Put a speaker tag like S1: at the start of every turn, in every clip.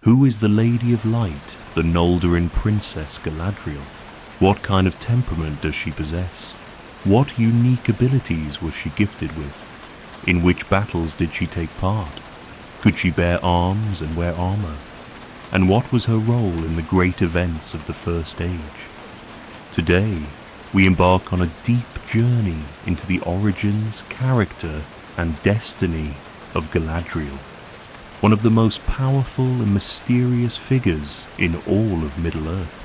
S1: Who is the Lady of Light, the Noldorin Princess Galadriel? What kind of temperament does she possess? What unique abilities was she gifted with? In which battles did she take part? Could she bear arms and wear armor? And what was her role in the great events of the First Age? Today, we embark on a deep journey into the origins, character, and destiny of Galadriel, one of the most powerful and mysterious figures in all of Middle-earth.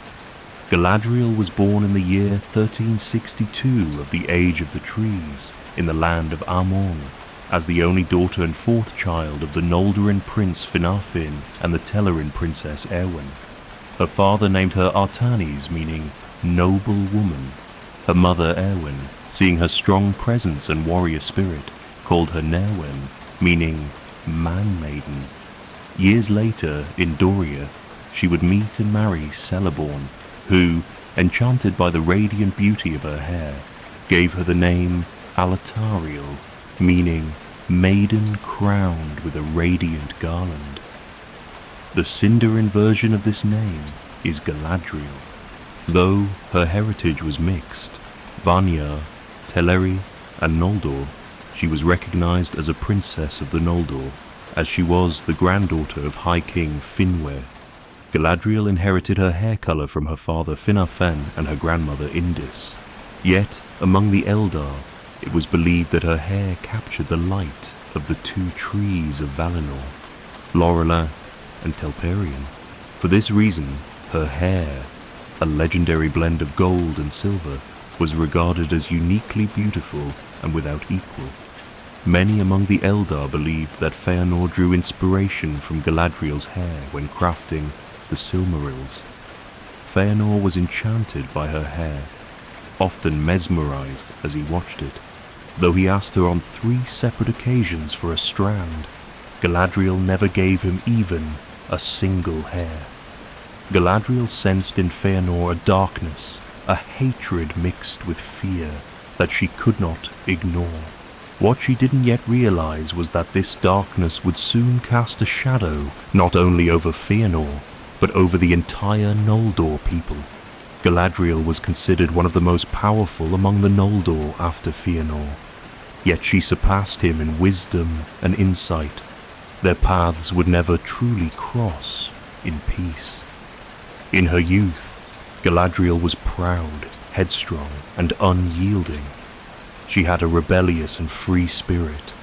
S1: Galadriel was born in the year 1362 of the Age of the Trees, in the land of Amon, as the only daughter and fourth child of the Noldorin prince Finarfin and the Tellerin princess Erwin. Her father named her Artanis, meaning noble woman. Her mother Erwin, seeing her strong presence and warrior spirit, called her Nerwen, meaning man-maiden. Years later, in Doriath, she would meet and marry Celeborn, who, enchanted by the radiant beauty of her hair, gave her the name Alatariel, meaning maiden crowned with a radiant garland. The Sindarin version of this name is Galadriel, though her heritage was mixed. Vanya, Teleri, and Noldor, she was recognized as a princess of the Noldor, as she was the granddaughter of High King Finwë. Galadriel inherited her hair color from her father Finarfen and her grandmother Indis. Yet, among the Eldar, it was believed that her hair captured the light of the two trees of Valinor, Lorelei and Telperion. For this reason, her hair, a legendary blend of gold and silver, was regarded as uniquely beautiful and without equal. Many among the Eldar believed that Feanor drew inspiration from Galadriel's hair when crafting the Silmarils. Feanor was enchanted by her hair, often mesmerized as he watched it. Though he asked her on 3 separate occasions for a strand, Galadriel never gave him even a single hair. Galadriel sensed in Feanor a darkness, a hatred mixed with fear that she could not ignore. What she didn't yet realize was that this darkness would soon cast a shadow not only over Feanor, but over the entire Noldor people. Galadriel was considered one of the most powerful among the Noldor after Feanor, yet she surpassed him in wisdom and insight. Their paths would never truly cross in peace. In her youth, Galadriel was proud, headstrong, and unyielding. She had a rebellious and free spirit,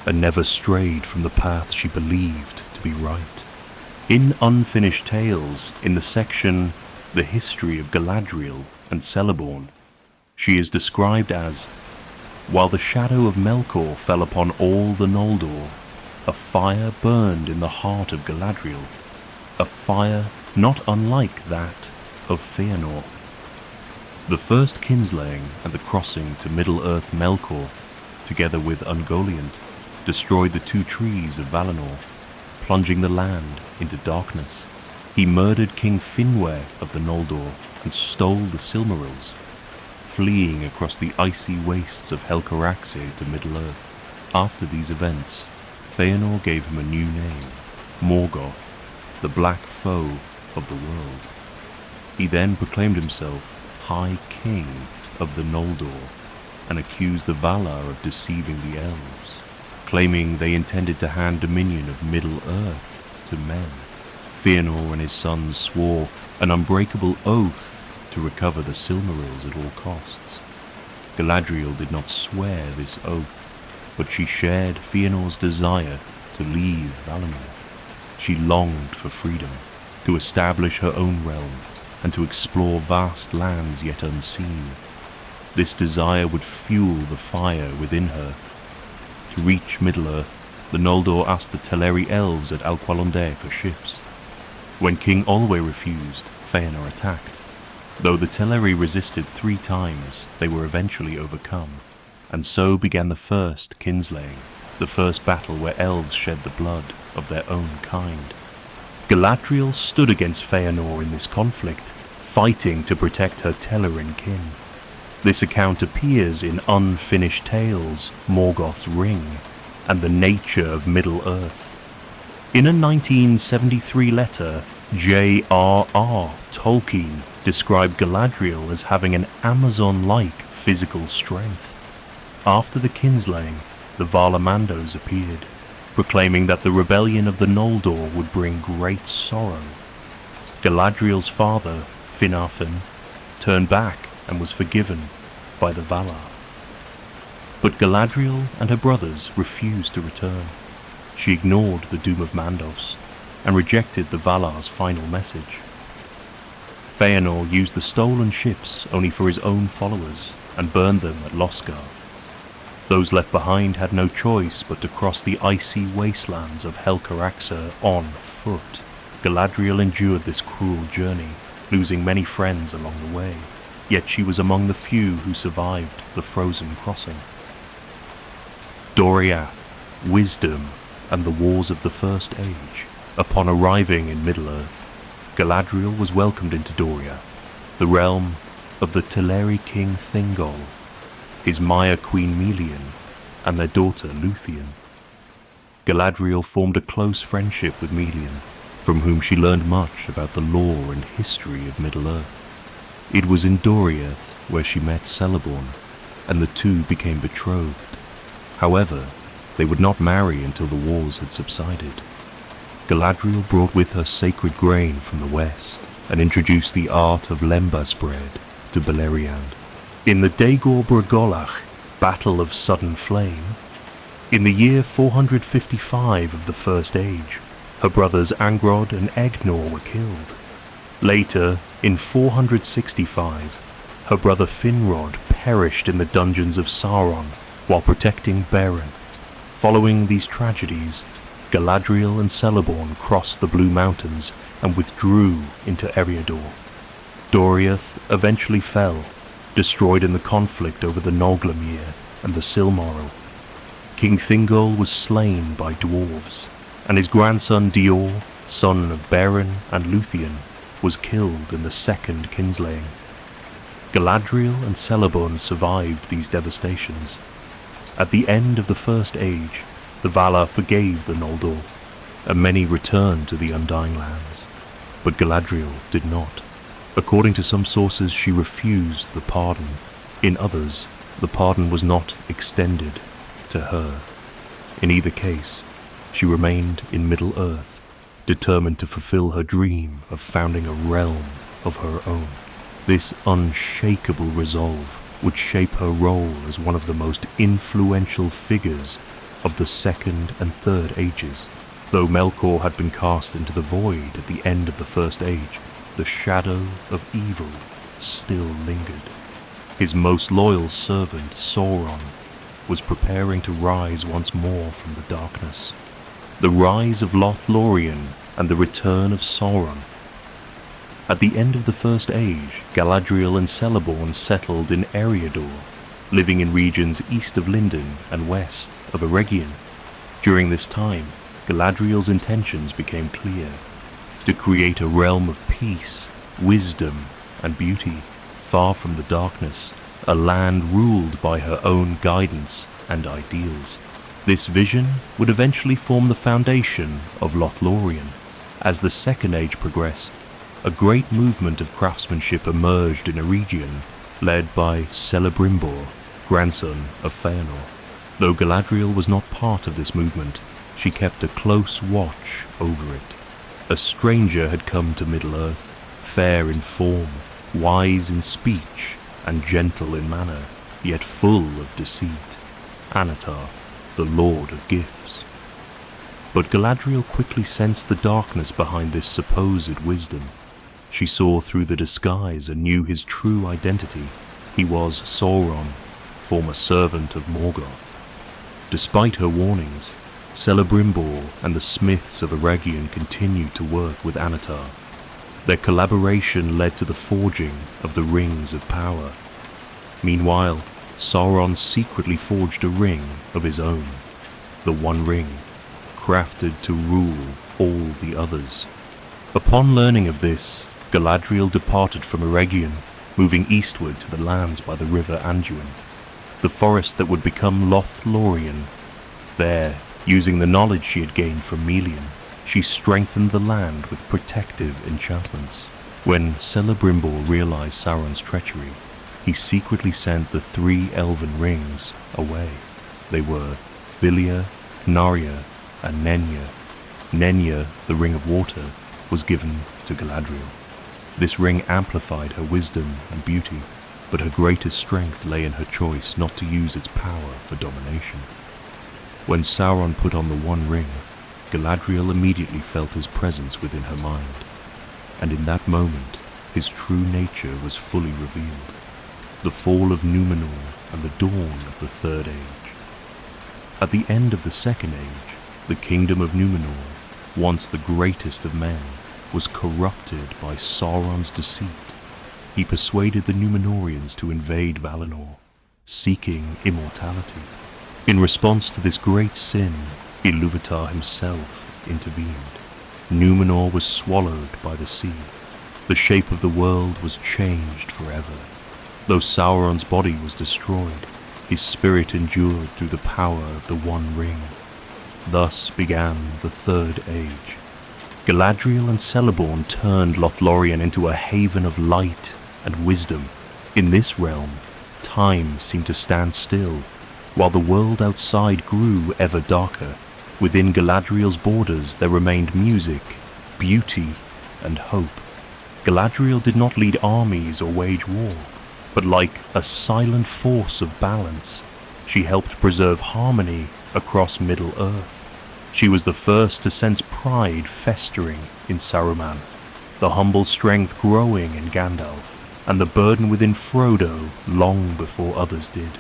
S1: and never strayed from the path she believed to be right. In Unfinished Tales, in the section The History of Galadriel and Celeborn, she is described as, while the shadow of Melkor fell upon all the Noldor, a fire burned in the heart of Galadriel, a fire not unlike that of Feanor. The first kinslaying and the crossing to Middle-earth Melkor, together with Ungoliant, destroyed the 2 trees of Valinor, plunging the land into darkness. He murdered King Finwë of the Noldor and stole the Silmarils, fleeing across the icy wastes of Helcaraxë to Middle-earth. After these events, Feanor gave him a new name, Morgoth, the Black Foe of the world. He then proclaimed himself High King of the Noldor and accused the Valar of deceiving the elves, claiming they intended to hand dominion of Middle-earth to men. Feanor and his sons swore an unbreakable oath to recover the Silmarils at all costs. Galadriel did not swear this oath, but she shared Feanor's desire to leave Valinor. She longed for freedom, to establish her own realm, and to explore vast lands yet unseen. This desire would fuel the fire within her. To reach Middle-earth, the Noldor asked the Teleri elves at Alqualondë for ships. When King Olwë refused, Feanor attacked. Though the Teleri resisted 3 times, they were eventually overcome, and so began the first kinslaying, the first battle where elves shed the blood of their own kind. Galadriel stood against Feanor in this conflict, fighting to protect her Tellerin kin. This account appears in Unfinished Tales, Morgoth's Ring, and the Nature of Middle-earth. In a 1973 letter, J.R.R. Tolkien described Galadriel as having an Amazon-like physical strength. After the kinslaying, the Valamandos appeared, proclaiming that the rebellion of the Noldor would bring great sorrow. Galadriel's father, Finarfin, turned back and was forgiven by the Valar. But Galadriel and her brothers refused to return. She ignored the doom of Mandos and rejected the Valar's final message. Feanor used the stolen ships only for his own followers and burned them at Losgard. Those left behind had no choice but to cross the icy wastelands of Helcaraxë on foot. Galadriel endured this cruel journey, losing many friends along the way, yet she was among the few who survived the frozen crossing. Doriath, wisdom, and the wars of the First Age. Upon arriving in Middle-earth, Galadriel was welcomed into Doriath, the realm of the Teleri king Thingol, his Maya queen Melian, and their daughter Luthien. Galadriel formed a close friendship with Melian, from whom she learned much about the lore and history of Middle-earth. It was in Doriath where she met Celeborn, and the two became betrothed. However, they would not marry until the wars had subsided. Galadriel brought with her sacred grain from the west and introduced the art of lembas bread to Beleriand. In the Dagor Bragolach, Battle of Sudden Flame, in the year 455 of the First Age, her brothers Angrod and Egnor were killed. Later, in 465, her brother Finrod perished in the dungeons of Sauron while protecting Beren. Following these tragedies, Galadriel and Celeborn crossed the Blue Mountains and withdrew into Eriador. Doriath eventually fell, destroyed in the conflict over the Noldorin and the Silmaril. King Thingol was slain by dwarves, and his grandson Dior, son of Beren and Luthien, was killed in the second kinslaying. Galadriel and Celeborn survived these devastations. At the end of the First Age, the Valar forgave the Noldor, and many returned to the Undying Lands. But Galadriel did not. According to some sources, she refused the pardon. In others, the pardon was not extended to her. In either case, she remained in Middle-earth, determined to fulfill her dream of founding a realm of her own. This unshakable resolve would shape her role as one of the most influential figures of the Second and Third Ages. Though Melkor had been cast into the void at the end of the First Age, the shadow of evil still lingered. His most loyal servant, Sauron, was preparing to rise once more from the darkness. The rise of Lothlórien and the return of Sauron. At the end of the First Age, Galadriel and Celeborn settled in Eriador, living in regions east of Lindon and west of Eregion. During this time, Galadriel's intentions became clear: to create a realm of peace, wisdom, and beauty, far from the darkness, a land ruled by her own guidance and ideals. This vision would eventually form the foundation of Lothlórien. As the Second Age progressed, a great movement of craftsmanship emerged in a region led by Celebrimbor, grandson of Feanor. Though Galadriel was not part of this movement, she kept a close watch over it. A stranger had come to Middle-earth, fair in form, wise in speech, and gentle in manner, yet full of deceit. Anatar, the Lord of Gifts. But Galadriel quickly sensed the darkness behind this supposed wisdom. She saw through the disguise and knew his true identity. He was Sauron, former servant of Morgoth. Despite her warnings, Celebrimbor and the smiths of Eregion continued to work with Anatar. Their collaboration led to the forging of the Rings of Power. Meanwhile, Sauron secretly forged a ring of his own, the One Ring, crafted to rule all the others. Upon learning of this, Galadriel departed from Eregion, moving eastward to the lands by the river Anduin, the forest that would become Lothlórien. There, using the knowledge she had gained from Melian, she strengthened the land with protective enchantments. When Celebrimbor realized Sauron's treachery, he secretly sent the 3 elven rings away. They were Vilya, Narya, and Nenya. Nenya, the Ring of Water, was given to Galadriel. This ring amplified her wisdom and beauty, but her greatest strength lay in her choice not to use its power for domination. When Sauron put on the One Ring, Galadriel immediately felt his presence within her mind, and in that moment his true nature was fully revealed. The fall of Númenor and the dawn of the Third Age. At the end of the Second Age, the kingdom of Númenor, once the greatest of men, was corrupted by Sauron's deceit. He persuaded the Númenóreans to invade Valinor, seeking immortality. In response to this great sin, Ilúvatar himself intervened. Númenor was swallowed by the sea. The shape of the world was changed forever. Though Sauron's body was destroyed, his spirit endured through the power of the One Ring. Thus began the Third Age. Galadriel and Celeborn turned Lothlórien into a haven of light and wisdom. In this realm, time seemed to stand still, while the world outside grew ever darker. Within Galadriel's borders there remained music, beauty, and hope. Galadriel did not lead armies or wage war, but like a silent force of balance, she helped preserve harmony across Middle-earth. She was the first to sense pride festering in Saruman, the humble strength growing in Gandalf, and the burden within Frodo long before others did.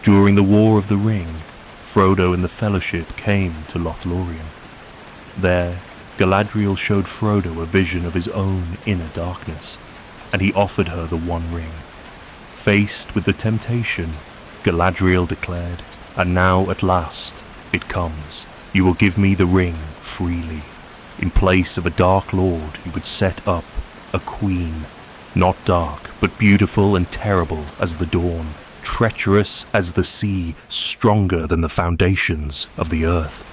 S1: During the War of the Ring, Frodo and the Fellowship came to Lothlórien. There, Galadriel showed Frodo a vision of his own inner darkness, and he offered her the One Ring. Faced with the temptation, Galadriel declared, "And now at last it comes. You will give me the ring freely." In place of a dark lord, he would set up a queen, not dark, but beautiful and terrible as the dawn, treacherous as the sea, stronger than the foundations of the earth.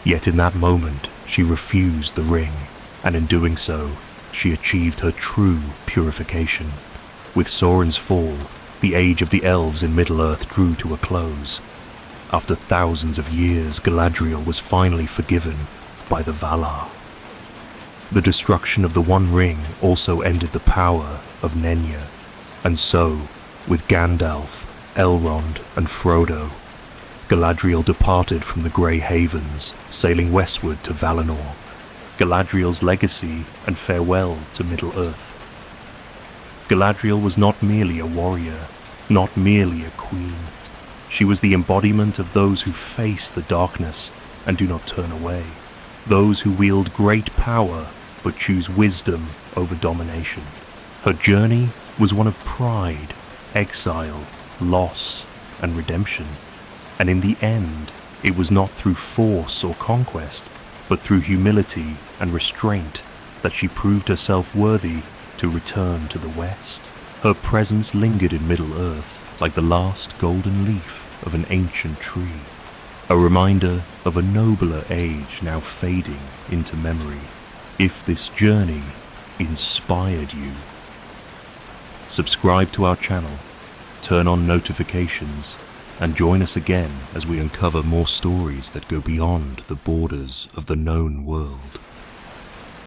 S1: Yet in that moment, she refused the ring, and in doing so, she achieved her true purification. With Sauron's fall, the age of the elves in Middle-earth drew to a close. After thousands of years, Galadriel was finally forgiven by the Valar. The destruction of the One Ring also ended the power of Nenya, and so, with Gandalf, Elrond, and Frodo, Galadriel departed from the Grey Havens, sailing westward to Valinor. Galadriel's legacy and farewell to Middle-earth. Galadriel was not merely a warrior, not merely a queen. She was the embodiment of those who face the darkness and do not turn away, those who wield great power but choose wisdom over domination. Her journey was one of pride, exile, loss, and redemption, and in the end, it was not through force or conquest, but through humility and restraint that she proved herself worthy to return to the West. Her presence lingered in Middle-earth like the last golden leaf of an ancient tree, a reminder of a nobler age now fading into memory. If this journey inspired you, subscribe to our channel, turn on notifications, and join us again as we uncover more stories that go beyond the borders of the known world.